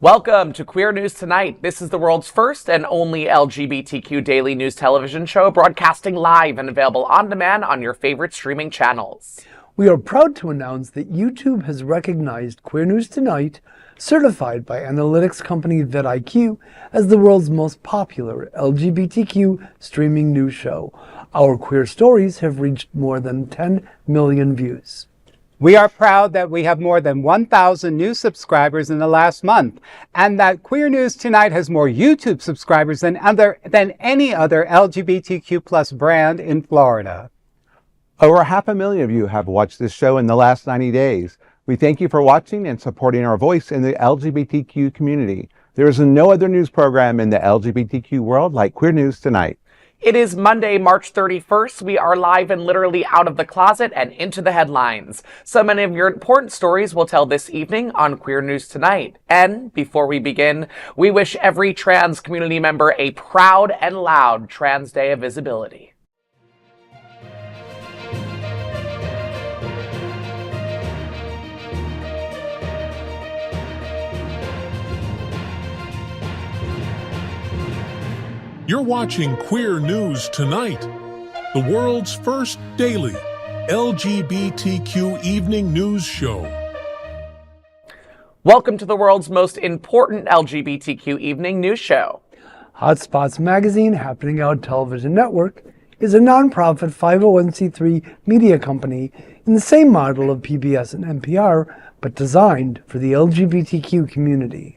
Welcome to Queer News Tonight. This is the world's first and only LGBTQ daily news television show, broadcasting live and available on demand on your favorite streaming channels. We are proud to announce that YouTube has recognized Queer News Tonight, certified by analytics company vidIQ, as the world's most popular LGBTQ streaming news show. Our queer stories have reached more than 10 million views. We are proud that we have more than 1,000 new subscribers in the last month, and that Queer News Tonight has more YouTube subscribers than any other LGBTQ plus brand in Florida. Over 500,000 of you have watched this show in the last 90 days. We thank you for watching and supporting our voice in the LGBTQ community. There is no other news program in the LGBTQ world like Queer News Tonight. It is Monday, March 31st. We are live and literally out of the closet and into the headlines. So many of your important stories we'll tell this evening on Queer News Tonight. And before we begin, we wish every trans community member a proud and loud Trans Day of Visibility. You're watching Queer News Tonight, the world's first daily LGBTQ evening news show. Welcome to the world's most important LGBTQ evening news show. Hotspots Magazine, Happening Out Television Network, is a nonprofit 501c3 media company in the same model of PBS and NPR, but designed for the LGBTQ community.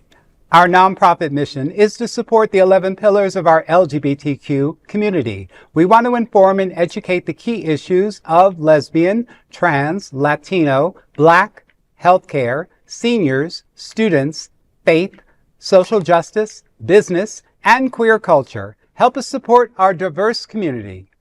Our nonprofit mission is to support the 11 pillars of our LGBTQ community. We want to inform and educate the key issues of lesbian, trans, Latino, Black, healthcare, seniors, students, faith, social justice, business, and queer culture. Help us support our diverse community.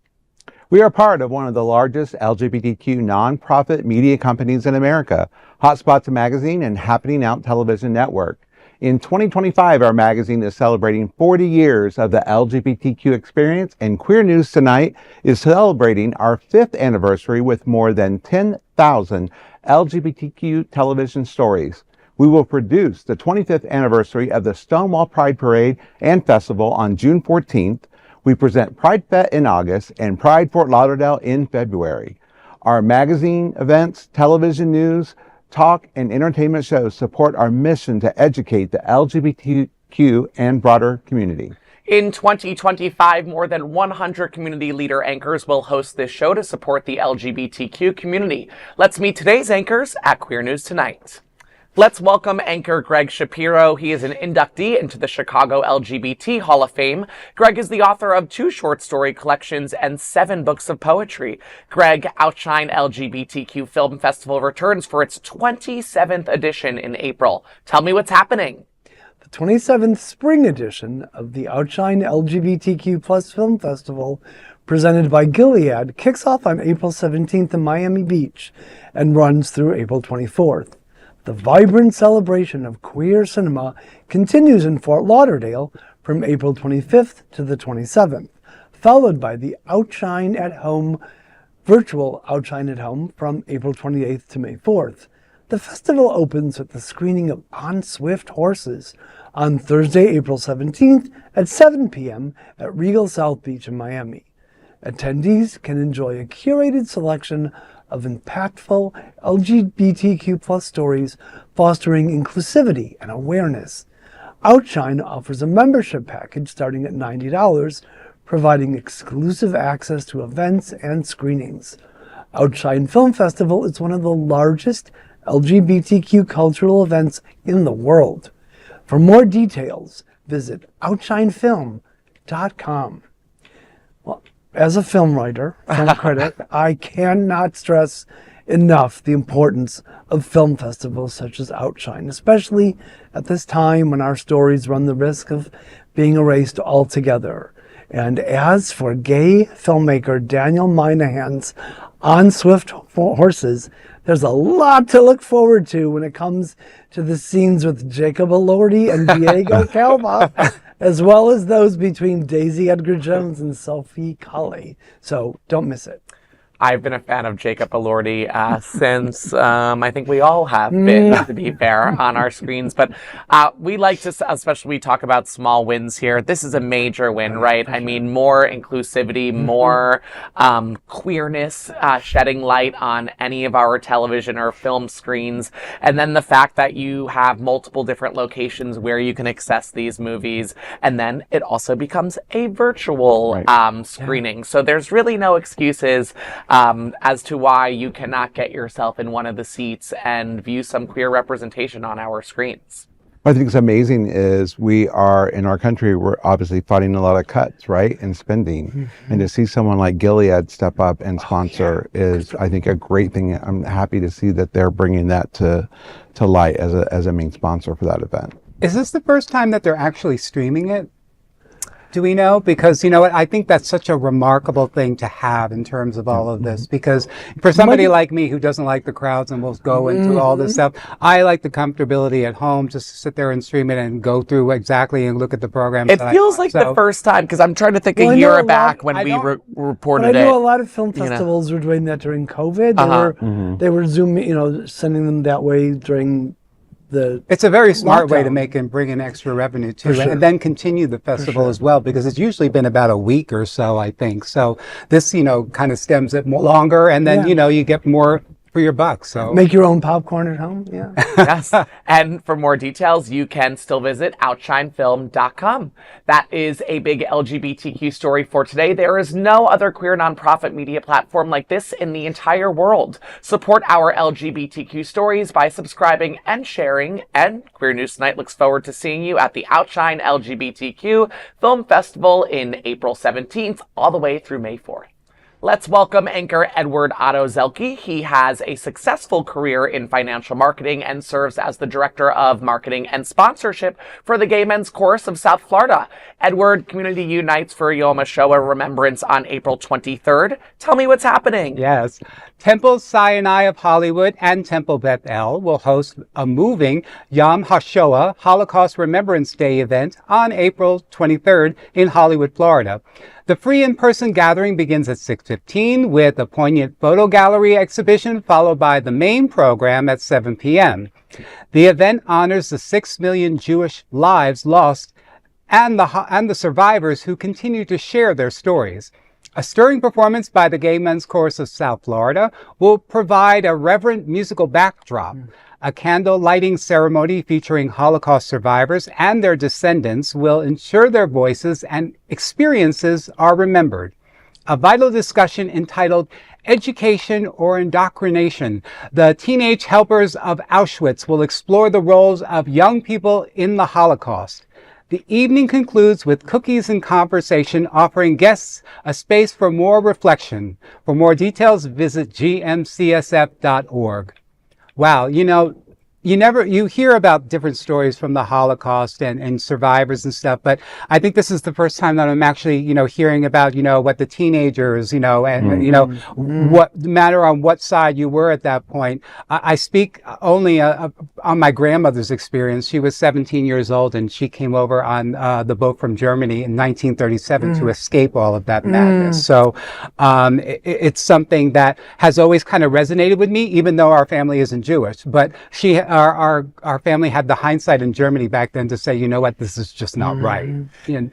We are part of one of the largest LGBTQ nonprofit media companies in America, Hotspots Magazine and Happening Out Television Network. In 2025, our magazine is celebrating 40 years of the LGBTQ experience, and Queer News Tonight is celebrating our 5th anniversary with more than 10,000 LGBTQ television stories. We will produce the 25th anniversary of the Stonewall Pride Parade and Festival on June 14th. We present Pride Fest in August and Pride Fort Lauderdale in February. Our magazine, events, television news, talk, and entertainment shows support our mission to educate the LGBTQ and broader community. In 2025, more than 100 community leader anchors will host this show to support the LGBTQ community. Let's meet today's anchors at Queer News Tonight. Let's welcome anchor Gregg Shapiro. He is an inductee into the Chicago LGBT Hall of Fame. Gregg is the author of 2 short story collections and 7 books of poetry. Gregg, Outshine LGBTQ Film Festival returns for its 27th edition in April. Tell me what's happening. The 27th spring edition of the Outshine LGBTQ Plus Film Festival, presented by Gilead, kicks off on April 17th in Miami Beach and runs through April 24th. The vibrant celebration of queer cinema continues in Fort Lauderdale from April 25th to the 27th, followed by the Outshine at Home, virtual Outshine at Home from April 28th to May 4th. The festival opens with the screening of On Swift Horses on Thursday, April 17th at 7 p.m. at Regal South Beach in Miami. Attendees can enjoy a curated selection of impactful LGBTQ plus stories fostering inclusivity and awareness. Outshine offers a membership package starting at $90, providing exclusive access to events and screenings. Outshine Film Festival is one of the largest LGBTQ cultural events in the world. For more details, visit outshinefilm.com. Well, as a film writer, film critic, I cannot stress enough the importance of film festivals such as Outshine, especially at this time when our stories run the risk of being erased altogether. And as for gay filmmaker Daniel Minahan's On Swift Horses, there's a lot to look forward to when it comes to the scenes with Jacob Elordi and Diego Calva, as well as those between Daisy Edgar-Jones and Sophie Colley. So don't miss it. I've been a fan of Jacob Elordi since I think we all have been, to be fair, on our screens. But we like to, especially we talk about small wins here. This is a major win, right? I mean, more inclusivity, more queerness, shedding light on any of our television or film screens. And then the fact that you have multiple different locations where you can access these movies. And then it also becomes a virtual screening. So there's really no excuses as to why you cannot get yourself in one of the seats and view some queer representation on our screens. What I think is amazing is we are, in our country, we're obviously fighting a lot of cuts, right, and spending. And to see someone like Gilead step up and sponsor is, I think, a great thing. I'm happy to see that they're bringing that to light as a main sponsor for that event. Is this the first time that they're actually streaming it? Do we know? Because, you know what, I think that's such a remarkable thing to have in terms of all of this. Because for somebody like me who doesn't like the crowds and will go into all this stuff, I like the comfortability at home, just to sit there and stream it and go through exactly and look at the programs. It feels like the first time, because I'm trying to think a year back when we reported it. I know a lot of film festivals were doing that during COVID. They were Zooming, sending them that way during it's a very smart way to make and bring in extra revenue too, and then continue the festival as well, because it's usually been about a week or so, I think. So this, kind of stems it more longer, and then you get more for your buck. So make your own popcorn at home. Yeah. Yes. And for more details, you can still visit outshinefilm.com. That is a big LGBTQ story for today. There is no other queer nonprofit media platform like this in the entire world. Support our LGBTQ stories by subscribing and sharing. And Queer News Tonight looks forward to seeing you at the Outshine LGBTQ Film Festival in April 17th, all the way through May 4th. Let's welcome anchor Otto Zielke. He has a successful career in financial marketing and serves as the director of marketing and sponsorship for the Gay Men's Chorus of South Florida. Edward, community unites for Yom HaShoah Remembrance on April 23rd. Tell me what's happening. Yes. Temple Sinai of Hollywood and Temple Beth El will host a moving Yom HaShoah Holocaust Remembrance Day event on April 23rd in Hollywood, Florida. The free in-person gathering begins at 6:15 with a poignant photo gallery exhibition, followed by the main program at 7 p.m. The event honors the 6 million Jewish lives lost and the survivors who continue to share their stories. A stirring performance by the Gay Men's Chorus of South Florida will provide a reverent musical backdrop. A candle lighting ceremony featuring Holocaust survivors and their descendants will ensure their voices and experiences are remembered. A vital discussion entitled Education or Indoctrination, the Teenage Helpers of Auschwitz, will explore the roles of young people in the Holocaust. The evening concludes with cookies and conversation, offering guests a space for more reflection. For more details, visit gmcsf.org. Wow, you hear about different stories from the Holocaust and survivors and stuff, but I think this is the first time that I'm actually, hearing about, what the teenagers, what no matter on what side you were at that point. I speak only on my grandmother's experience. She was 17 years old and she came over on the boat from Germany in 1937 to escape all of that madness. So it's something that has always kind of resonated with me, even though our family isn't Jewish, but our family had the hindsight in Germany back then to say, you know what, this is just not right. And,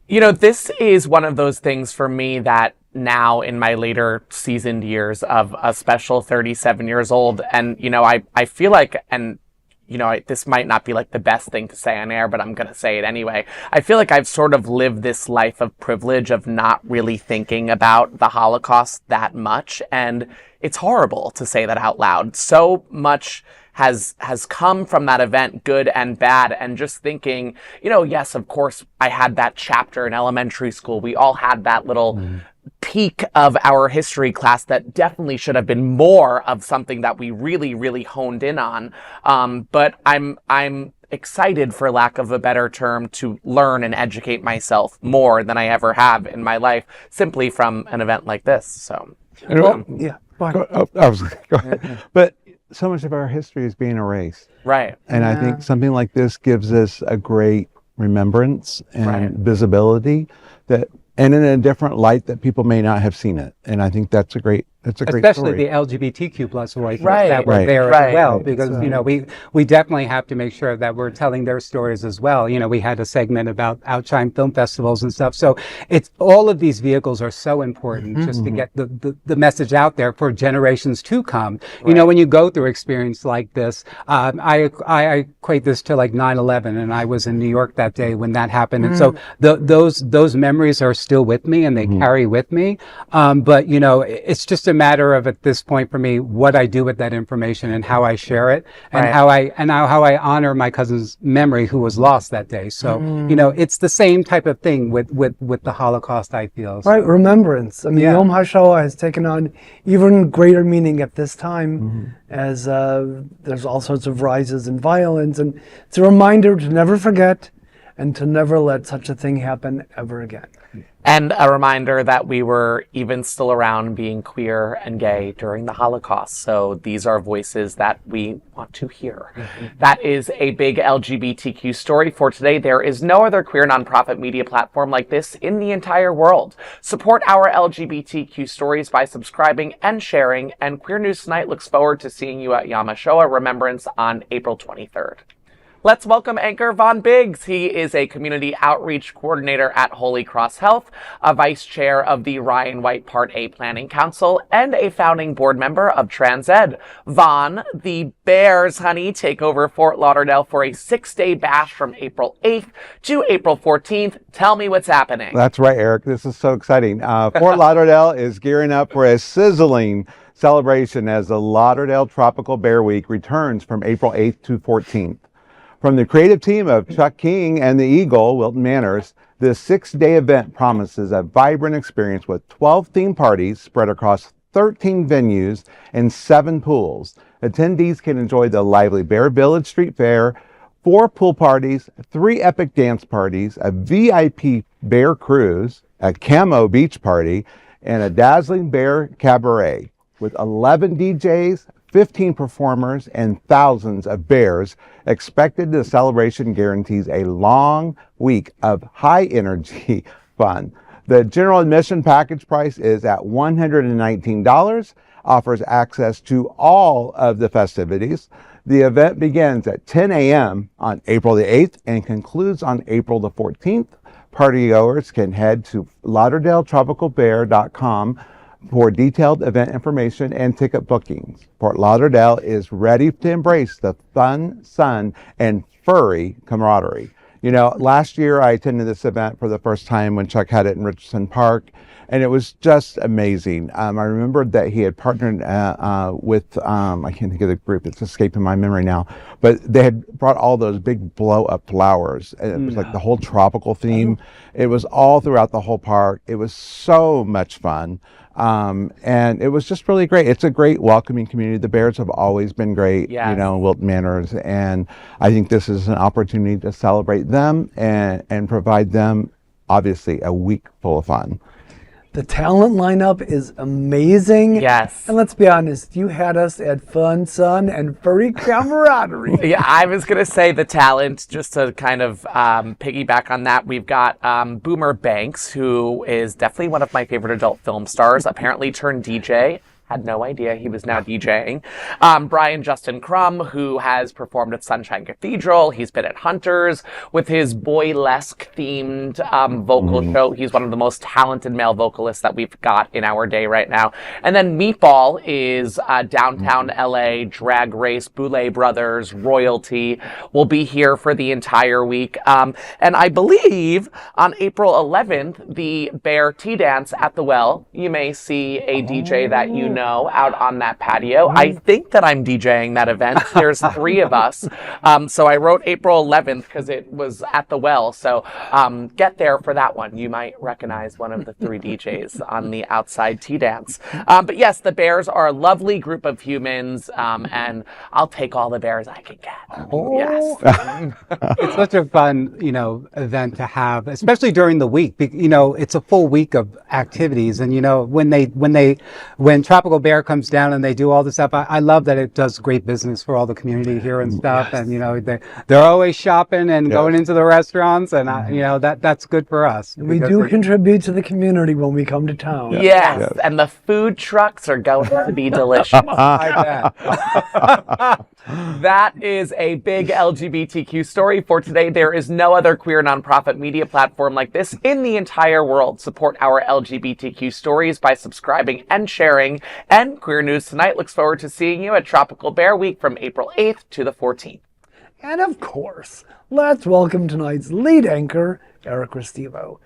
this is one of those things for me that now in my later seasoned years of a special 37 years old, and, I feel like, and this might not be like the best thing to say on air, but I'm going to say it anyway. I feel like I've sort of lived this life of privilege of not really thinking about the Holocaust that much. And it's horrible to say that out loud. So much has come from that event, good and bad, and just thinking, yes, of course, I had that chapter in elementary school. We all had that little peak of our history class that definitely should have been more of something that we really, really honed in on. But I'm excited, for lack of a better term, to learn and educate myself more than I ever have in my life, simply from an event like this. So, go ahead. But so much of our history is being erased. Right. And I think something like this gives us a great remembrance and visibility and in a different light that people may not have seen it. And I think that's a great It's a great especially story. the LGBTQ plus voices Right. that were Right. there Right. as well, Right. because we definitely have to make sure that we're telling their stories as well. We had a segment about Outshine film festivals and stuff, so it's all of these vehicles are so important just to get the message out there for generations to come. When you go through experience like this, I equate this to like 9/11, and I was in New York that day when that happened, and so those memories are still with me and they carry with me. But it's just a matter of, at this point for me, what I do with that information and how I share it, and how I honor my cousin's memory who was lost that day. So it's the same type of thing with the Holocaust, I feel. So. Right, remembrance. I mean, Yom HaShoah has taken on even greater meaning at this time, as there's all sorts of rises in violence, and it's a reminder to never forget and to never let such a thing happen ever again. And a reminder that we were even still around being queer and gay during the Holocaust. So these are voices that we want to hear. That is a big LGBTQ story for today. There is no other queer nonprofit media platform like this in the entire world. Support our LGBTQ stories by subscribing and sharing. And Queer News Tonight looks forward to seeing you at HaShoah Remembrance on April 23rd. Let's welcome anchor Vaughn Biggs. He is a community outreach coordinator at Holy Cross Health, a vice chair of the Ryan White Part A Planning Council, and a founding board member of TransEd. Vaughn, the Bears, honey, take over Fort Lauderdale for a 6-day bash from April 8th to April 14th. Tell me what's happening. That's right, Eric. This is so exciting. Fort Lauderdale is gearing up for a sizzling celebration as the Lauderdale Tropical Bear Week returns from April 8th to 14th. From the creative team of Chuck King and the Eagle, Wilton Manors, this 6-day event promises a vibrant experience with 12 theme parties spread across 13 venues and 7 pools. Attendees can enjoy the lively Bear Village Street Fair, 4 pool parties, 3 epic dance parties, a VIP bear cruise, a camo beach party, and a dazzling bear cabaret with 11 DJs, 15 performers, and thousands of bears expected. The celebration guarantees a long week of high energy fun. The general admission package price is at $119, offers access to all of the festivities. The event begins at 10 a.m. on April the 8th and concludes on April the 14th. Partygoers can head to lauderdaleTropicalBear.com for detailed event information and ticket bookings. Fort Lauderdale is ready to embrace the fun, sun, and furry camaraderie. Last year I attended this event for the first time when Chuck had it in Richardson Park, and it was just amazing. I remembered that he had partnered with, I can't think of the group, it's escaping my memory now, but they had brought all those big blow-up flowers, and it was like the whole tropical theme. It was all throughout the whole park. It was so much fun. And it was just really great. It's a great welcoming community. The Bears have always been great, Wilton Manors, and I think this is an opportunity to celebrate them and provide them, obviously, a week full of fun. The talent lineup is amazing. Yes. And let's be honest, you had us at fun, sun, and furry camaraderie. Yeah, I was going to say the talent, just to kind of piggyback on that. We've got Boomer Banks, who is definitely one of my favorite adult film stars, apparently turned DJ. Had no idea he was now DJing. Brian Justin Crum, who has performed at Sunshine Cathedral. He's been at Hunters with his boylesque themed vocal show. He's one of the most talented male vocalists that we've got in our day right now. And then Meatball is downtown LA, Drag Race, Boulay Brothers, Royalty. Will be here for the entire week. And I believe on April 11th, the Bear Tea Dance at the Well. You may see a DJ that you know out on that patio. I think that I'm DJing that event. There's 3 of us. So I wrote April 11th because it was at the Well. So get there for that one. You might recognize one of the 3 DJs on the outside tea dance. But yes, the Bears are a lovely group of humans, and I'll take all the bears I can get. Yes. It's such a fun, event to have, especially during the week. It's a full week of activities, and when Tropical Tropical Bear comes down and they do all this stuff. I love that it does great business for all the community here and stuff. Yes. And, you know, they're always shopping and going into the restaurants. And, you know, that's good for us. We do contribute to the community when we come to town. Yes. And the food trucks are going to be delicious. I bet. That is a big LGBTQ story for today. There is no other queer nonprofit media platform like this in the entire world. Support our LGBTQ stories by subscribing and sharing. And Queer News Tonight looks forward to seeing you at Tropical Bear Week from April 8th to the 14th. And of course, let's welcome tonight's lead anchor, Eric Restivo.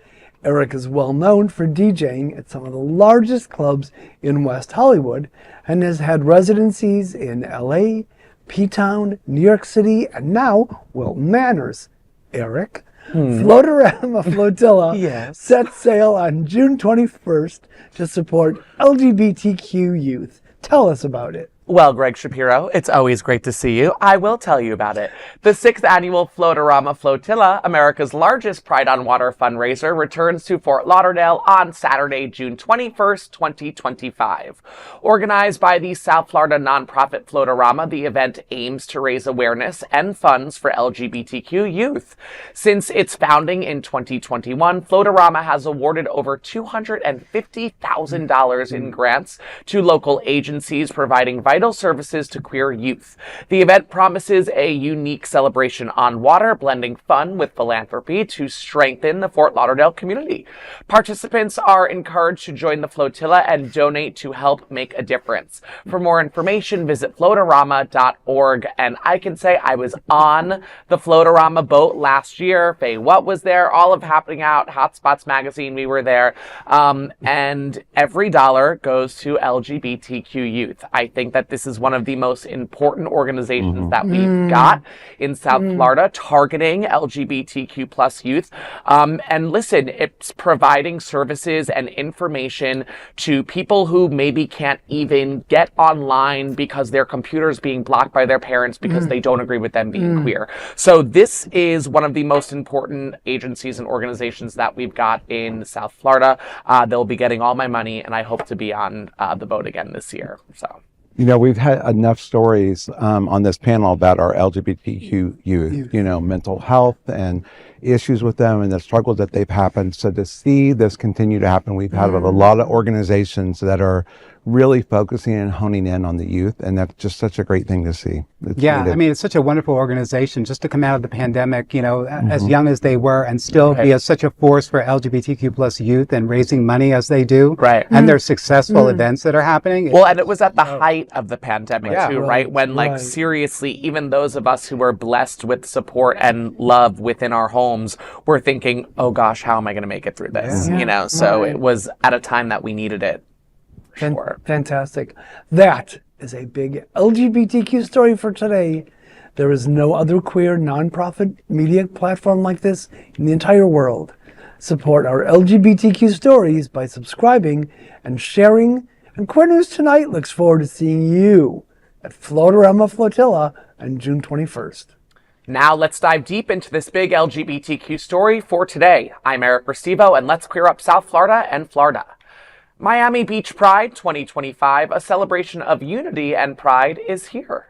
Eric is well known for DJing at some of the largest clubs in West Hollywood and has had residencies in LA, P-Town, New York City, and now Wilton Manors. Eric, FLoatarama Flotilla sets sail on June 21st to support LGBTQ youth. Tell us about it. Well, Gregg Shapiro, it's always great to see you. I will tell you about it. The 6th annual FLoatarama Flotilla, America's largest Pride on Water fundraiser, returns to Fort Lauderdale on Saturday, June 21st, 2025. Organized by the South Florida nonprofit FLoatarama, the event aims to raise awareness and funds for LGBTQ youth. Since its founding in 2021, FLoatarama has awarded over $250,000 in grants to local agencies providing vital services to queer youth. The event promises a unique celebration on water, blending fun with philanthropy to strengthen the Fort Lauderdale community. Participants are encouraged to join the flotilla and donate to help make a difference. For more information, visit FLoatarama.org. And I can say I was on the FLoatarama boat last year. Faye What was there, all of Happening Out, Hotspots Magazine, we were there. And every dollar goes to LGBTQ youth. I think that this is one of the most important organizations that we've got in South Florida, targeting LGBTQ plus youth. And listen, it's providing services and information to people who maybe can't even get online because their computer's being blocked by their parents because they don't agree with them being queer. So this is one of the most important agencies and organizations that we've got in South Florida. They'll be getting all my money, and I hope to be on the boat again this year. So. You know, we've had enough stories on this panel about our LGBTQ youth, you know, mental health and issues with them and the struggles that they've happened. So to see this continue to happen, we've had a lot of organizations that are really focusing and honing in on the youth, and that's just such a great thing to see. It's needed. I mean, it's such a wonderful organization just to come out of the pandemic, you know, as young as they were and still be such a force for LGBTQ plus youth and raising money as they do. Right. And their successful events that are happening. Well, and it was at the height of the pandemic too, right? When seriously, even those of us who were blessed with support and love within our homes were thinking, oh gosh, how am I going to make it through this? You know, so it was at a time that we needed it. Sure. Fantastic. That is a big LGBTQ story for today. There is no other queer nonprofit media platform like this in the entire world. Support our LGBTQ stories by subscribing and sharing. And Queer News Tonight looks forward to seeing you at FLoatarama Flotilla on June 21st. Now let's dive deep into this big LGBTQ story for today. I'm Eric Restivo, and let's queer up South Florida and Florida. Miami Beach Pride 2025, a celebration of unity and pride, is here.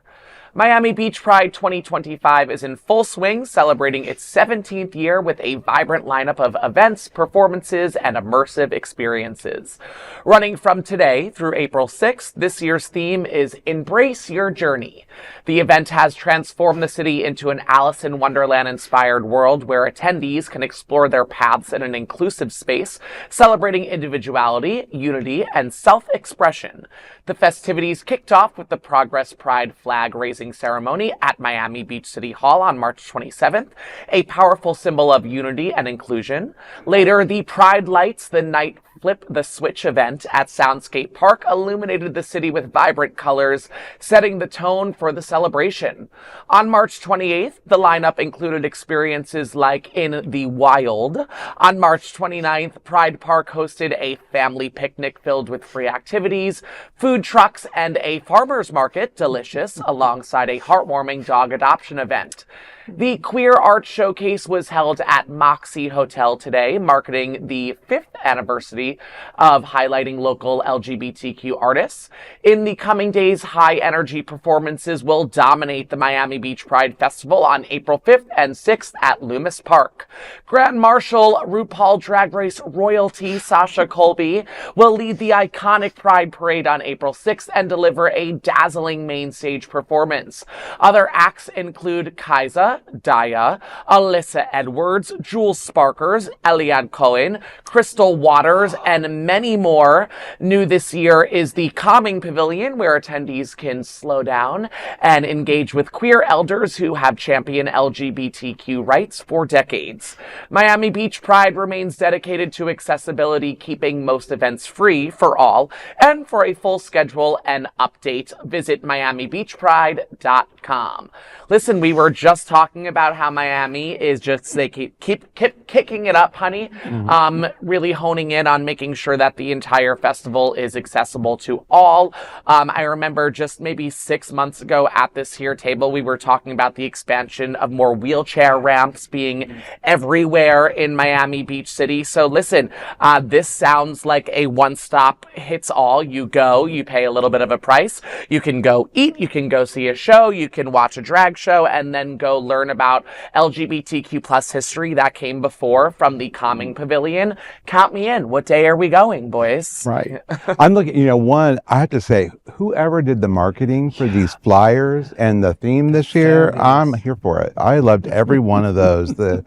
Miami Beach Pride 2025 is in full swing, celebrating its 17th year with a vibrant lineup of events, performances, and immersive experiences. Running from today through April 6th, this year's theme is Embrace Your Journey. The event has transformed the city into an Alice in Wonderland-inspired world where attendees can explore their paths in an inclusive space, celebrating individuality, unity, and self-expression. The festivities kicked off with the Progress Pride flag raising ceremony at Miami Beach City Hall on March 27th, a powerful symbol of unity and inclusion. Later, the Pride Lights the Night Flip the Switch event at Soundscape Park illuminated the city with vibrant colors, setting the tone for the celebration. On March 28th, the lineup included experiences like In the Wild. On March 29th, Pride Park hosted a family picnic filled with free activities, food trucks, and a farmer's market, delicious, alongside a heartwarming dog adoption event. The Queer Art Showcase was held at Moxie Hotel today, marking the 5th anniversary of highlighting local LGBTQ artists. In the coming days, high-energy performances will dominate the Miami Beach Pride Festival on April 5th and 6th at Loomis Park. Grand Marshal RuPaul Drag Race royalty Sasha Colby will lead the iconic Pride Parade on April 6th and deliver a dazzling main stage performance. Other acts include Kaisa, Daya, Alyssa Edwards, Jules Sparkers, Eliad Cohen, Crystal Waters, and many more. New this year is the Calming Pavilion, where attendees can slow down and engage with queer elders who have championed LGBTQ rights for decades. Miami Beach Pride remains dedicated to accessibility, keeping most events free for all. And for a full schedule and update, visit miamibeachpride.com. Listen, we were just talking about how Miami is just, they keep kicking it up, honey. Really honing in on making sure that the entire festival is accessible to all. I remember just maybe 6 months ago at this here table, we were talking about the expansion of more wheelchair ramps being everywhere in Miami Beach City. So listen, this sounds like a one-stop hits all. You go, you pay a little bit of a price. You can go eat, you can go see a show, you can watch a drag show, and then go learn about LGBTQ plus history that came before from the Calming Pavilion. Count me in. What day are we going, boys? Right. I'm looking, one, I have to say, whoever did the marketing for these flyers and the theme this year, I'm here for it. I loved every one of those. The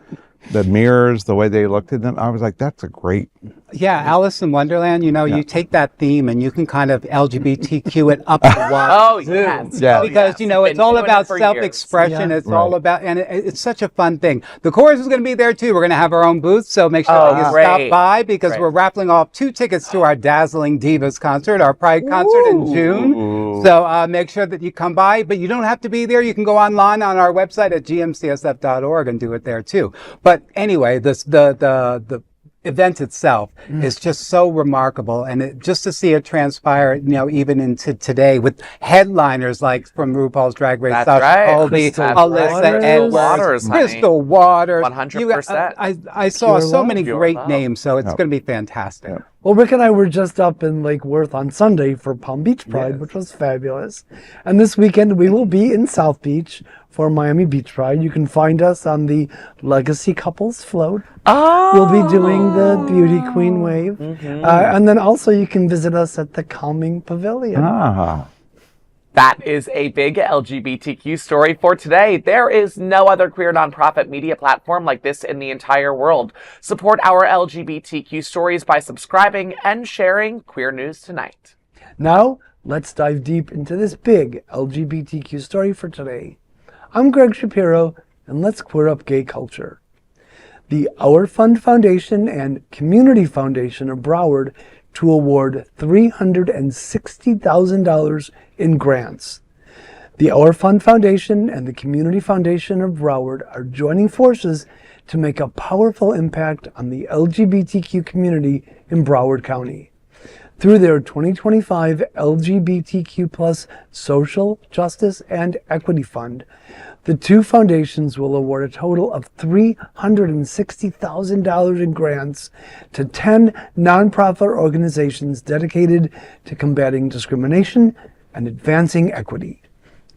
mirrors, the way they looked at them, I was like, that's a great. Yeah, Alice in Wonderland, you take that theme and you can kind of LGBTQ it up a lot. Oh, yes. Yeah. Because, it's all about self-expression. Yeah. It's all about, and it's such a fun thing. The chorus is going to be there too. We're going to have our own booth, so make sure that you stop by because we're raffling off 2 tickets to our Dazzling Divas concert, our Pride concert in June. So make sure that you come by, but you don't have to be there. You can go online on our website at gmcsf.org and do it there too. But anyway, the event itself is just so remarkable, and just to see it transpire, even into today with headliners like from RuPaul's Drag Race, Sasha Colby, Alyssa Edwards, Crystal Waters. 100%. I saw so many great names, so it's going to be fantastic. Yeah. Well, Rick and I were just up in Lake Worth on Sunday for Palm Beach Pride, which was fabulous. And this weekend we will be in South Beach for Miami Beach Pride. You can find us on the Legacy Couples Float. We'll be doing the Beauty Queen Wave. And then also you can visit us at the Calming Pavilion. That is a big LGBTQ story for today. There is no other queer nonprofit media platform like this in the entire world. Support our LGBTQ stories by subscribing and sharing Queer News Tonight. Now, let's dive deep into this big LGBTQ story for today. I'm Gregg Shapiro, and let's queer up gay culture. The Our Fund Foundation and Community Foundation of Broward to award $360,000 in grants. The Our Fund Foundation and the Community Foundation of Broward are joining forces to make a powerful impact on the LGBTQ community in Broward County. Through their 2025 LGBTQ+ Social Justice and Equity Fund, the two foundations will award a total of $360,000 in grants to 10 nonprofit organizations dedicated to combating discrimination and advancing equity.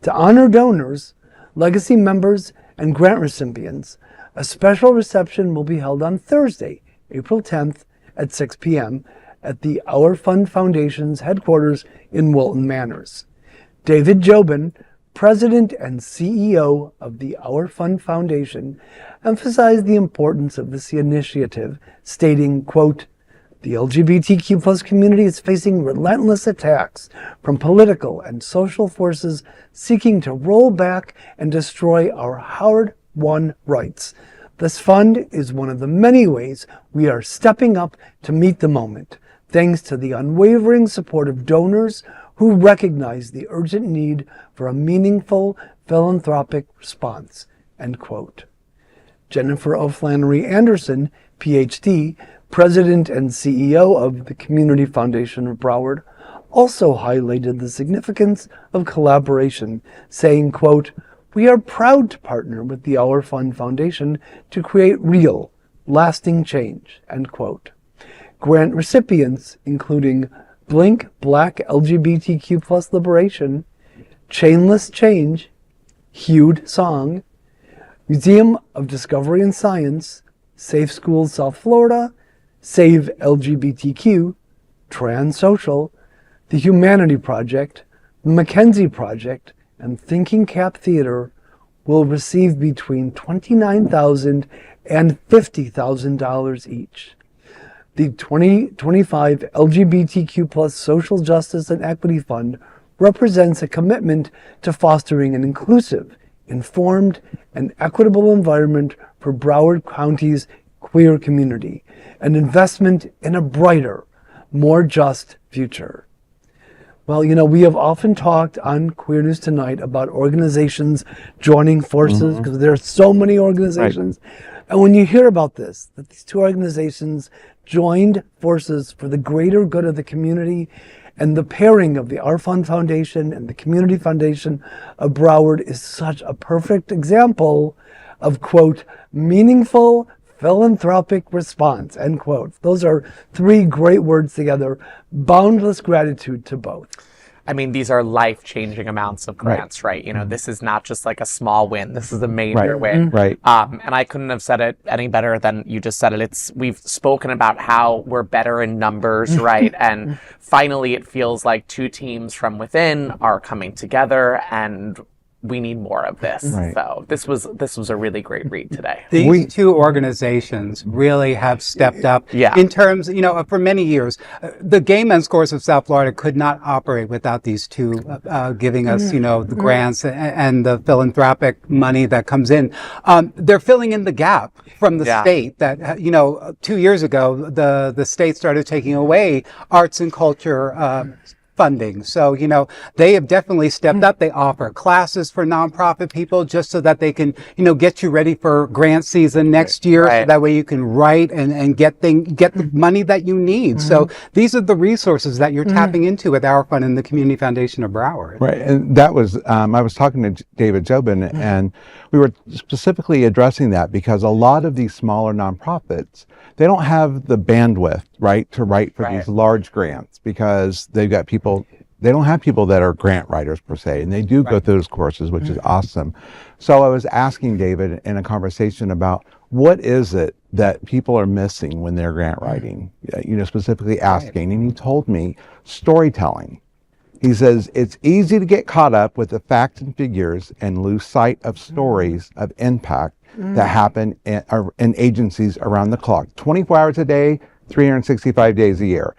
To honor donors, legacy members, and grant recipients, a special reception will be held on Thursday, April 10th at 6 p.m. at the Our Fund Foundation's headquarters in Wilton Manors. David Jobin, President and CEO of the Our Fund Foundation, emphasized the importance of this initiative, stating, quote, "The LGBTQ+ community is facing relentless attacks from political and social forces seeking to roll back and destroy our hard-won rights. This fund is one of the many ways we are stepping up to meet the moment, thanks to the unwavering support of donors who recognize the urgent need for a meaningful philanthropic response," end quote. Jennifer O'Flannery Anderson, PhD, President and CEO of the Community Foundation of Broward, also highlighted the significance of collaboration, saying, quote, We are proud to partner with the Our Fund Foundation to create real, lasting change, end quote. Grant recipients, including Blink Black LGBTQ Plus Liberation, Chainless Change, Hued Song, Museum of Discovery and Science, Safe Schools South Florida, Save LGBTQ, Trans Social, the Humanity Project, the Mackenzie Project, and Thinking Cap Theater will receive between $29,000 and $50,000 each. The 2025 LGBTQ Plus Social Justice and Equity Fund represents a commitment to fostering an inclusive, informed, and equitable environment for Broward County's queer community, an investment in a brighter, more just future. Well, we have often talked on Queer News Tonight about organizations joining forces, because there are so many organizations. Right. And when you hear about this, that these two organizations joined forces for the greater good of the community, and the pairing of the Our Fund Foundation and the Community Foundation of Broward is such a perfect example of, quote, meaningful philanthropic response, end quote. Those are three great words together. Boundless gratitude to both. I mean, these are life-changing amounts of grants, right? This is not just like a small win. This is a major win. Right. And I couldn't have said it any better than you just said it. We've spoken about how we're better in numbers, right? And finally, it feels like two teams from within are coming together, and we need more of this. Right. So this was a really great read today. These two organizations really have stepped up in terms, for many years. The Gay Men's Chorus of South Florida could not operate without these two giving us, the grants and the philanthropic money that comes in. They're filling in the gap from the state that, 2 years ago, the state started taking away arts and culture funding. So, they have definitely stepped up. They offer classes for nonprofit people just so that they can, get you ready for grant season next year. Right. So that way you can write and get the money that you need. So these are the resources that you're tapping into with Our Fund and the Community Foundation of Broward. Right. And that was, I was talking to David Jobin, and we were specifically addressing that because a lot of these smaller nonprofits, they don't have the bandwidth, right, to write for these large grants because they've got people, they don't have people that are grant writers per se, and they do go through those courses, which is awesome. So I was asking David in a conversation about what is it that people are missing when they're grant writing, specifically asking, and he told me storytelling. He says, it's easy to get caught up with the facts and figures and lose sight of stories of impact that happen in agencies around the clock, 24 hours a day, 365 days a year.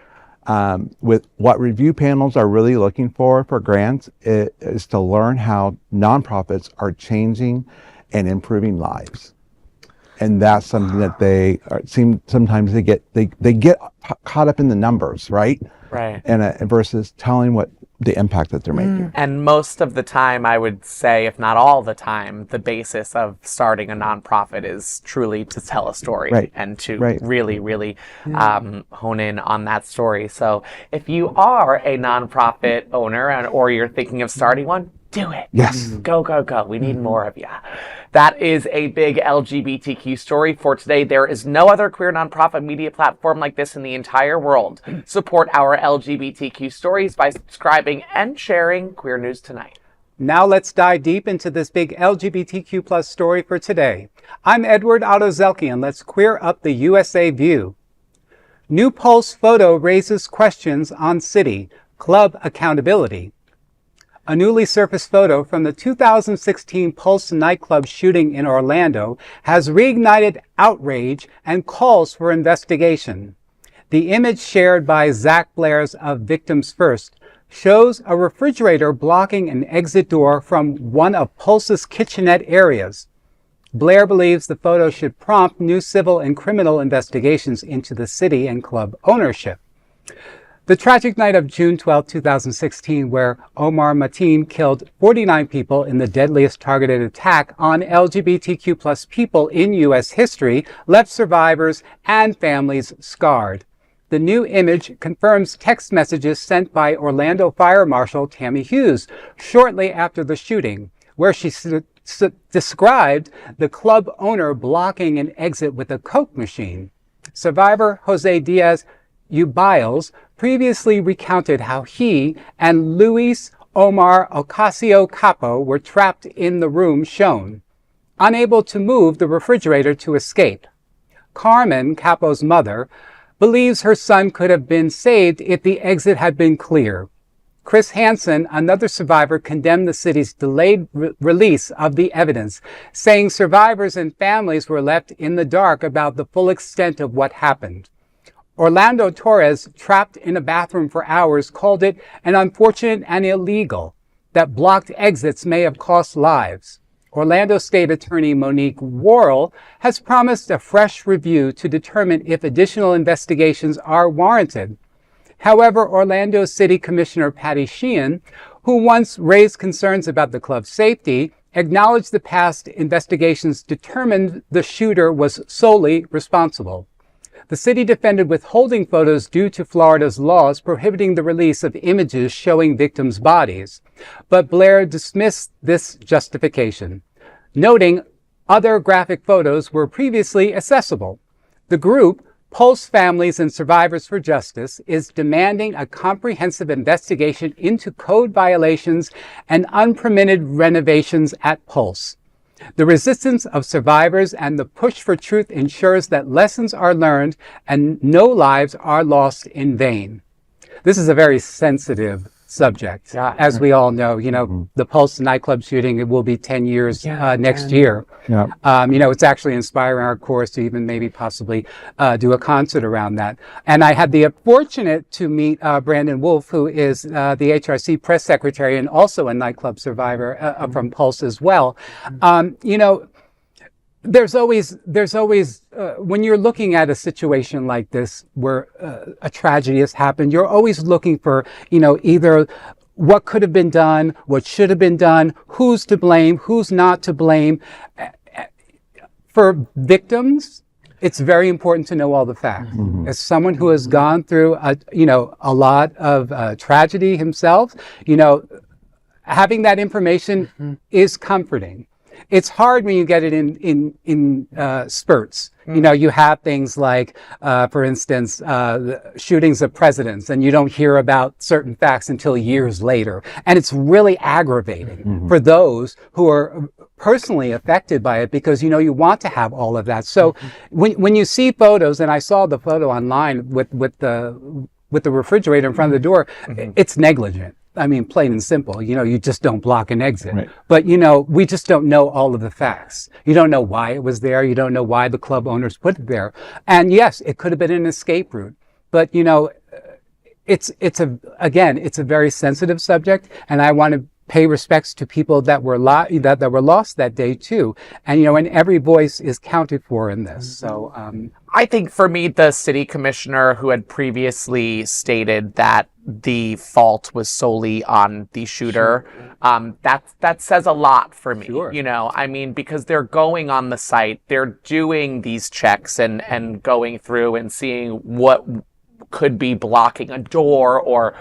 With what review panels are really looking for grants is to learn how nonprofits are changing and improving lives. And that's something that sometimes they get caught up in the numbers, right? Right. And versus telling what the impact that they're making. And most of the time, I would say, if not all the time, the basis of starting a nonprofit is truly to tell a story and to really, really hone in on that story. So if you are a nonprofit owner or you're thinking of starting one, do it. Yes. Go, go, go. We need more of you. That is a big LGBTQ story for today. There is no other queer nonprofit media platform like this in the entire world. Support our LGBTQ stories by subscribing and sharing Queer News Tonight. Now let's dive deep into this big LGBTQ plus story for today. I'm Edward Otto Zielke, and let's queer up the USA view. New Pulse photo raises questions on city club accountability. A newly surfaced photo from the 2016 Pulse nightclub shooting in Orlando has reignited outrage and calls for investigation. The image shared by Zach Blair's of Victims First shows a refrigerator blocking an exit door from one of Pulse's kitchenette areas. Blair believes the photo should prompt new civil and criminal investigations into the city and club ownership. The tragic night of June 12, 2016, where Omar Mateen killed 49 people in the deadliest targeted attack on LGBTQ plus people in U.S. history, left survivors and families scarred. The new image confirms text messages sent by Orlando Fire Marshal Tammy Hughes shortly after the shooting, where she described the club owner blocking an exit with a Coke machine. Survivor Jose Diaz Ubiles previously recounted how he and Luis Omar Ocasio Capo were trapped in the room shown, unable to move the refrigerator to escape. Carmen, Capo's mother, believes her son could have been saved if the exit had been clear. Chris Hansen, another survivor, condemned the city's delayed release of the evidence, saying survivors and families were left in the dark about the full extent of what happened. Orlando Torres, trapped in a bathroom for hours, called it an unfortunate and illegal, that blocked exits may have cost lives. Orlando State Attorney Monique Worrell has promised a fresh review to determine if additional investigations are warranted. However, Orlando City Commissioner Patty Sheehan, who once raised concerns about the club's safety, acknowledged the past investigations determined the shooter was solely responsible. The city defended withholding photos due to Florida's laws prohibiting the release of images showing victims' bodies, but Blair dismissed this justification, noting other graphic photos were previously accessible. The group, Pulse Families and Survivors for Justice, is demanding a comprehensive investigation into code violations and unpermitted renovations at Pulse. The resistance of survivors and the push for truth ensures that lessons are learned and no lives are lost in vain. This is a very sensitive subject. Yeah. As we all know, the Pulse nightclub shooting, it will be 10 years next year. Yeah. It's actually inspiring our course to even maybe possibly do a concert around that. And I had the fortunate to meet Brandon Wolf, who is the HRC press secretary and also a nightclub survivor from Pulse as well. There's always when you're looking at a situation like this where a tragedy has happened, you're always looking for, either what could have been done, what should have been done, who's to blame, who's not to blame. For victims, it's very important to know all the facts. Mm-hmm. As someone who has gone through a lot of tragedy himself, having that information is comforting. It's hard when you get it in spurts. You have things like, for instance, shootings of presidents, and you don't hear about certain facts until years later. And it's really aggravating for those who are personally affected by it because, you want to have all of that. So when you see photos, and I saw the photo online with the refrigerator in front of the door, it's negligent. I mean, plain and simple, you just don't block an exit. Right. But, we just don't know all of the facts. You don't know why it was there. You don't know why the club owners put it there. And yes, it could have been an escape route. But, it's a very sensitive subject. And I want to pay respects to people that were lost that day too. And, and every voice is counted for in this. So, I think for me, the city commissioner who had previously stated that the fault was solely on the shooter, that says a lot for me. Sure. Because they're going on the site, they're doing these checks and going through and seeing what could be blocking a door or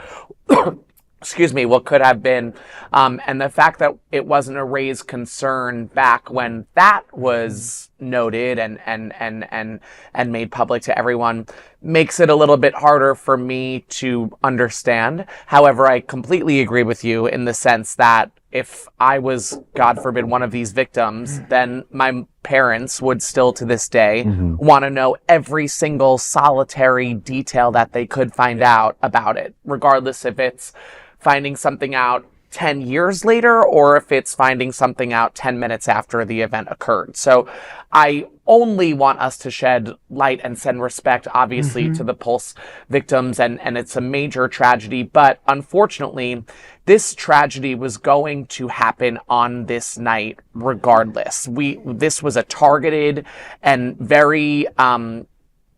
what could have been, and the fact that it wasn't a raised concern back when that was noted and made public to everyone makes it a little bit harder for me to understand. However, I completely agree with you in the sense that if I was, God forbid, one of these victims, then my parents would still to this day want to know every single solitary detail that they could find out about it, regardless if it's finding something out 10 years later or if it's finding something out 10 minutes after the event occurred. So I only want us to shed light and send respect, obviously, to the Pulse victims, and it's a major tragedy. But unfortunately, this tragedy was going to happen on this night regardless. This was a targeted and very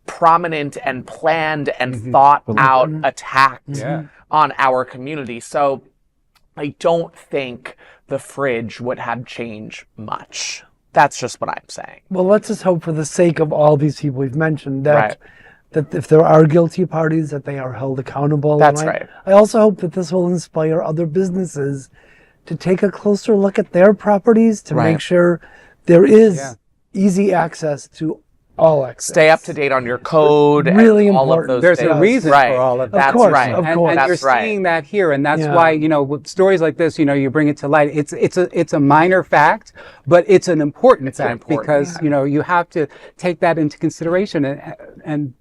prominent and planned and thought out attack on our community. So I don't think the fridge would have changed much. That's just what I'm saying. Well, let's just hope for the sake of all these people we've mentioned that if there are guilty parties, that they are held accountable. That's right. I also hope that this will inspire other businesses to take a closer look at their properties to Right. make sure there is easy access to all access. Stay up to date on your code. Really and all of important. those There's things. a reason Right. for all of that. That's course, right. of And course. you're That's right. seeing that here, and that's Yeah. why, with stories like this, you bring it to light. It's a minor fact, but it's an important fact because you have to take that into consideration, and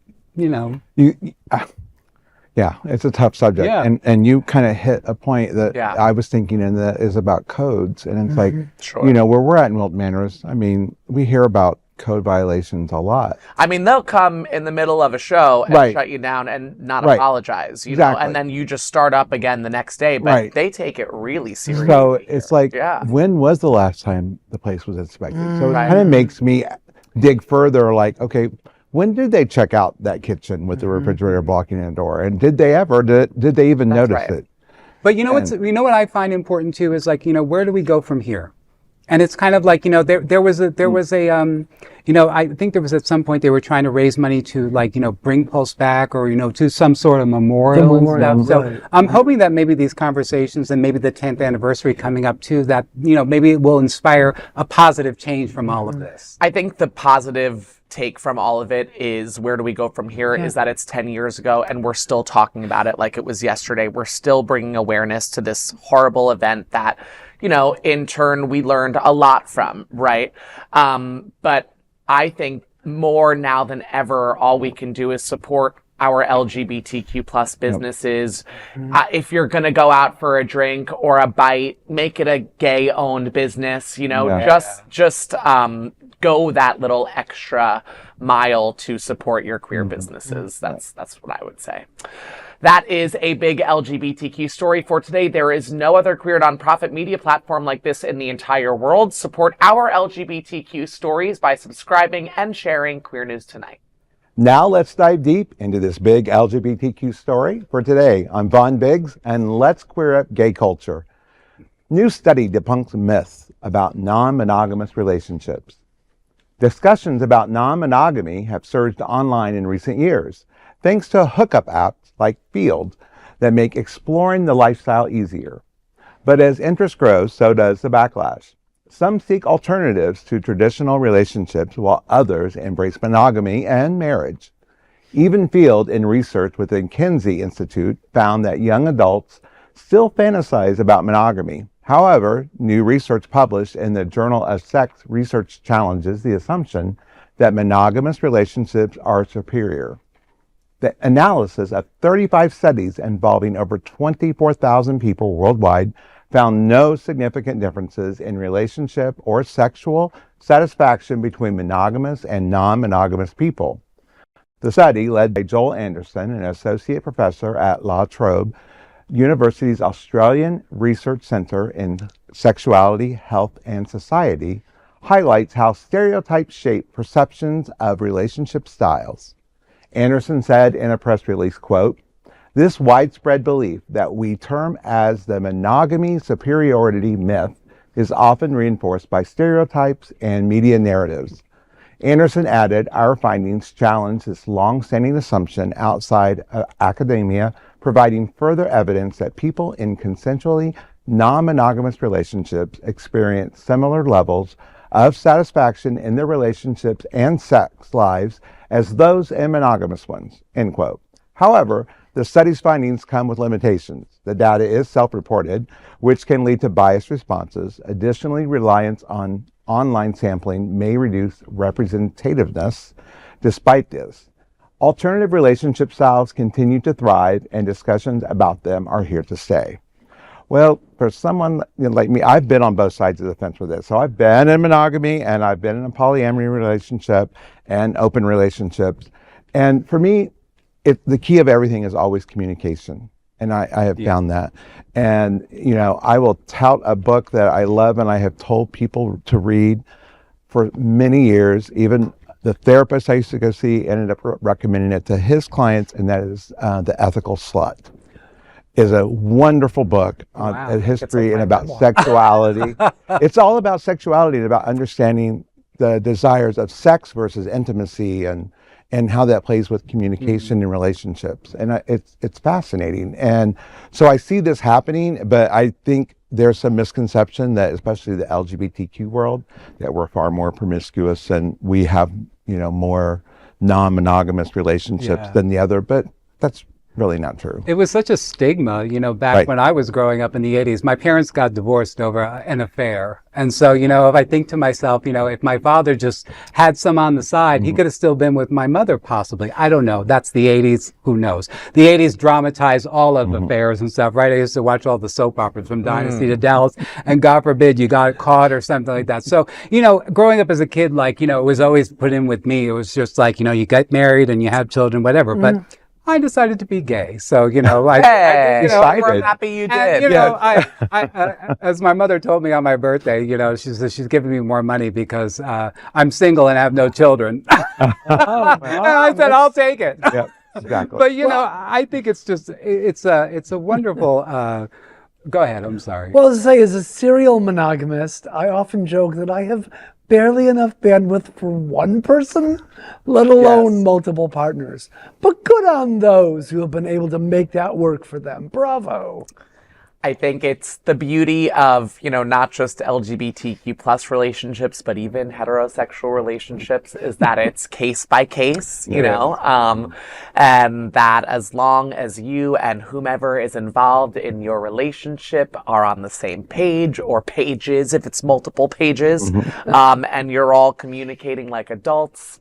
Yeah, it's a tough subject. Yeah. And you kind of hit a point that I was thinking, and that is about codes. And it's like, where we're at in Wilton Manors, I mean, we hear about code violations a lot. I mean, they'll come in the middle of a show and shut you down and not apologize, know, and then you just start up again the next day, but they take it really seriously. So it's like, when was the last time the place was inspected? So it kind of makes me dig further, like, okay, when did they check out that kitchen with the refrigerator blocking the door? And did they ever, did they even notice it? But what I find important too is like, where do we go from here? And it's kind of like, there was a I think there was at some point they were trying to raise money to like, bring Pulse back or, to some sort of memorial and stuff. So I'm hoping that maybe these conversations and maybe the 10th anniversary coming up too, that, maybe it will inspire a positive change from all of this. I think the positive take from all of it is, where do we go from here, is that it's 10 years ago and we're still talking about it like it was yesterday. We're still bringing awareness to this horrible event that, in turn we learned a lot from, right? But I think more now than ever, all we can do is support our LGBTQ plus businesses. If you're going to go out for a drink or a bite, make it a gay owned business, just go that little extra mile to support your queer businesses. That's what I would say. That is a big LGBTQ story for today. There is no other queer nonprofit media platform like this in the entire world. Support our LGBTQ stories by subscribing and sharing Queer News Tonight. Now let's dive deep into this big LGBTQ story for today. I'm Vaughn Biggs, and let's queer up gay culture. New study debunks myths about non-monogamous relationships. Discussions about non-monogamy have surged online in recent years, thanks to hookup apps like Field that make exploring the lifestyle easier. But as interest grows, so does the backlash. Some seek alternatives to traditional relationships, while others embrace monogamy and marriage. Even Field, in research with the Kinsey Institute, found that young adults still fantasize about monogamy. However, new research published in the Journal of Sex Research challenges the assumption that monogamous relationships are superior. The analysis of 35 studies involving over 24,000 people worldwide found no significant differences in relationship or sexual satisfaction between monogamous and non-monogamous people. The study, led by Joel Anderson, an associate professor at La Trobe University's Australian Research Centre in Sexuality, Health and Society, highlights how stereotypes shape perceptions of relationship styles. Anderson said in a press release, quote, "This widespread belief that we term as the monogamy superiority myth is often reinforced by stereotypes and media narratives." Anderson added, "Our findings challenge this long-standing assumption outside of academia, providing further evidence that people in consensually non-monogamous relationships experience similar levels of satisfaction in their relationships and sex lives as those in monogamous ones," end quote. However, the study's findings come with limitations. The data is self-reported, which can lead to biased responses. Additionally, reliance on online sampling may reduce representativeness. Despite this, alternative relationship styles continue to thrive, and discussions about them are here to stay. Well, for someone like me, I've been on both sides of the fence with this. So I've been in monogamy, and I've been in a polyamory relationship and open relationships. And for me, the key of everything is always communication. And I have found that. And, I will tout a book that I love and I have told people to read for many years. Even the therapist I used to go see ended up recommending it to his clients, and that is The Ethical Slut. Is a wonderful book on history and about sexuality. It's all about sexuality and about understanding the desires of sex versus intimacy and and how that plays with communication and relationships. And it's fascinating. And so I see this happening, but I think there's some misconception that, especially the LGBTQ world, that we're far more promiscuous and we have, more non-monogamous relationships than the other, but that's really not true. It was such a stigma, back when I was growing up in the 80s. My parents got divorced over an affair. And so, if I think to myself, if my father just had some on the side, he could have still been with my mother possibly. I don't know. That's the 80s. Who knows? The 80s dramatized all of affairs and stuff, right? I used to watch all the soap operas from Dynasty to Dallas, and God forbid you got caught or something like that. So, growing up as a kid, it was always put in with me. It was just like, you get married and you have children, whatever. But I decided to be gay, so we're happy you did. And, I as my mother told me on my birthday, she says she's giving me more money because I'm single and have no children. And I said, I'll take it. Yeah, exactly. But I think it's just it's a wonderful. Go ahead. I'm sorry. Well, to say, as a serial monogamist, I often joke that I have barely enough bandwidth for one person, let alone multiple partners. But good on those who have been able to make that work for them. Bravo. I think it's the beauty of, not just LGBTQ plus relationships, but even heterosexual relationships, is that it's case by case, and that as long as you and whomever is involved in your relationship are on the same page or pages, if it's multiple pages, and you're all communicating like adults,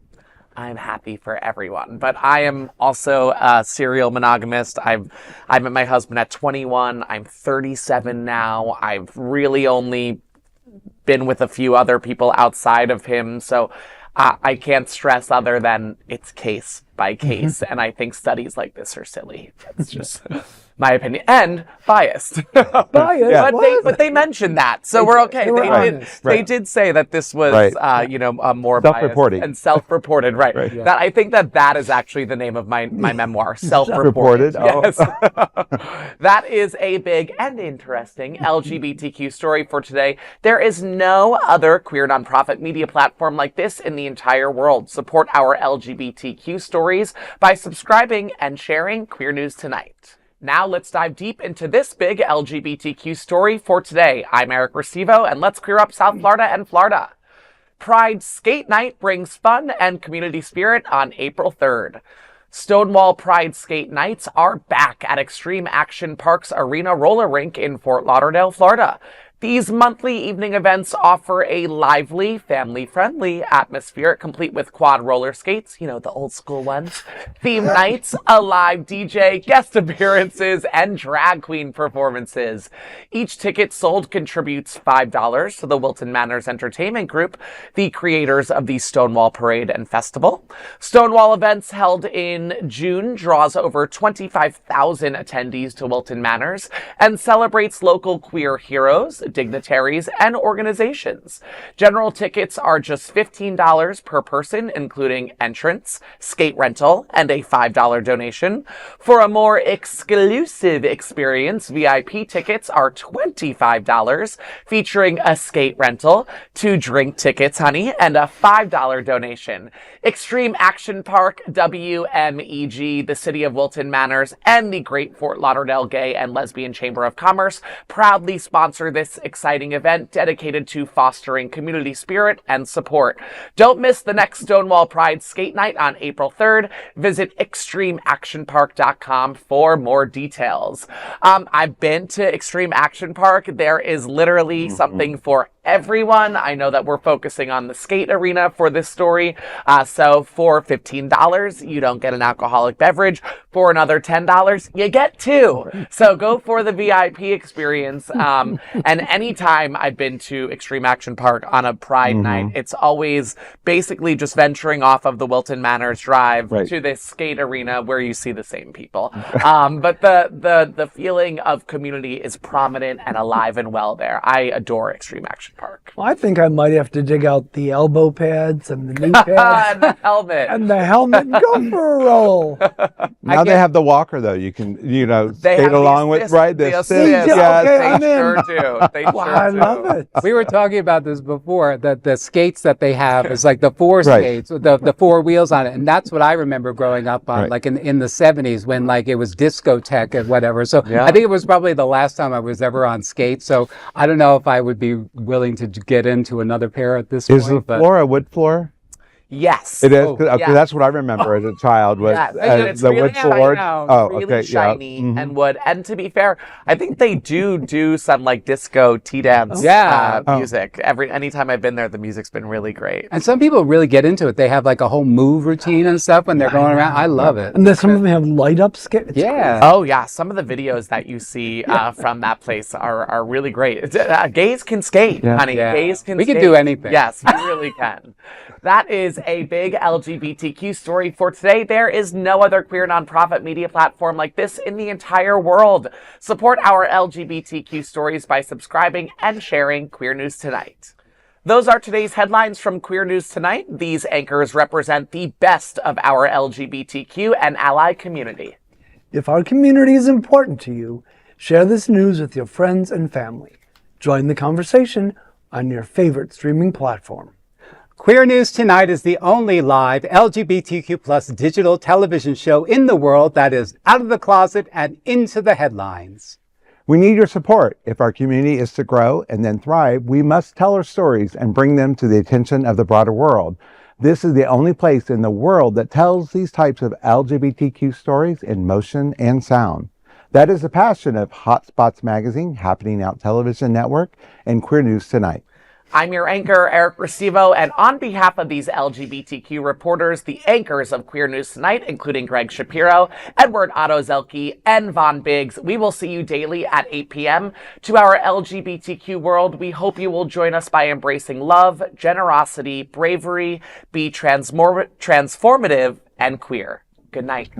I'm happy for everyone. But I am also a serial monogamist. I met my husband at 21. I'm 37 now. I've really only been with a few other people outside of him. So I can't stress other than it's case by case. And I think studies like this are silly. That's just my opinion. And biased. But they mentioned that. So we're okay. They did say that this was, more self-reporting. Biased and self-reported. Right. Yeah. That I think that is actually the name of my memoir. Self-reported. Self-reported. Yes. That is a big and interesting LGBTQ story for today. There is no other queer nonprofit media platform like this in the entire world. Support our LGBTQ stories by subscribing and sharing Queer News Tonight. Now let's dive deep into this big LGBTQ story for today. I'm Eric Restivo, and let's queer up South Florida and Florida. Pride Skate Night brings fun and community spirit on April 3rd. Stonewall Pride Skate Nights are back at Extreme Action Park's Arena Roller Rink in Fort Lauderdale, Florida. These monthly evening events offer a lively, family-friendly atmosphere, complete with quad roller skates, the old school ones, theme nights, a live DJ, guest appearances, and drag queen performances. Each ticket sold contributes $5 to the Wilton Manors Entertainment Group, the creators of the Stonewall Parade and Festival. Stonewall events held in June draws over 25,000 attendees to Wilton Manors and celebrates local queer heroes, dignitaries, and organizations. General tickets are just $15 per person, including entrance, skate rental, and a $5 donation. For a more exclusive experience, VIP tickets are $25, featuring a skate rental, 2 drink tickets, honey, and a $5 donation. Extreme Action Park, WMEG, the City of Wilton Manors, and the Great Fort Lauderdale Gay and Lesbian Chamber of Commerce proudly sponsor this exciting event dedicated to fostering community spirit and support. Don't miss the next Stonewall Pride Skate Night on April 3rd. Visit extremeactionpark.com for more details. I've been to Extreme Action Park. There is literally something for everyone. I know that we're focusing on the skate arena for this story. So for $15, you don't get an alcoholic beverage. For another $10, you get 2. So go for the VIP experience. And anytime I've been to Extreme Action Park on a Pride night, it's always basically just venturing off of the Wilton Manors Drive to this skate arena where you see the same people. But the feeling of community is prominent and alive and well there. I adore Extreme Action Park. Well, I think I might have to dig out the elbow pads and the knee pads And the helmet. and the helmet and go for a roll. Now they have the walker, though. You can, They skate have along with, right? The The assist. assist, Yeah, yes. okay, They I'm in. sure do. They Wow, sure I do. love it. We were talking about this before, that the skates that they have is like the four Right. skates, the four wheels on it. And that's what I remember growing up on, Right. like in the 70s when like it was discotheque and whatever. So Yeah. I think it was probably the last time I was ever on skates. So I don't know if I would be willing to get into another pair at this Is the point. But floor a wood floor? Yes. It is? Oh, Okay, yes. that's what I remember as a child was Yes, and it's the really wood shiny floor. now, Oh, really okay, shiny yeah. Mhm. and wood. And to be fair, I think they do some like disco tea dance Yeah. music. Anytime I've been there, the music's been really great. and some people really get into it. They have like a whole move routine and stuff when they're going around. I love it. And then some of them have light up skates. Yeah. Oh yeah, some of the videos that you see from that place are really great. Gays can skate, Yeah. honey. Yeah. Gays can. We can skate. do anything. Yes, we really can. That is a big LGBTQ story for today. There is no other queer nonprofit media platform like this in the entire world. Support our LGBTQ stories by subscribing and sharing Queer News Tonight. Those are today's headlines from Queer News Tonight. These anchors represent the best of our LGBTQ and ally community. If our community is important to you, share this news with your friends and family. Join the conversation on your favorite streaming platform. Queer News Tonight is the only live LGBTQ plus digital television show in the world that is out of the closet and into the headlines. We need your support. If our community is to grow and then thrive, we must tell our stories and bring them to the attention of the broader world. This is the only place in the world that tells these types of LGBTQ stories in motion and sound. That is the passion of Hotspots Magazine, Happening Out Television Network, and Queer News Tonight. I'm your anchor, Eric Restivo, and on behalf of these LGBTQ reporters, the anchors of Queer News Tonight, including Gregg Shapiro, Edward Otto Zielke, and Von Biggs, we will see you daily at 8 p.m. To our LGBTQ world, we hope you will join us by embracing love, generosity, bravery, be transformative, and queer. Good night.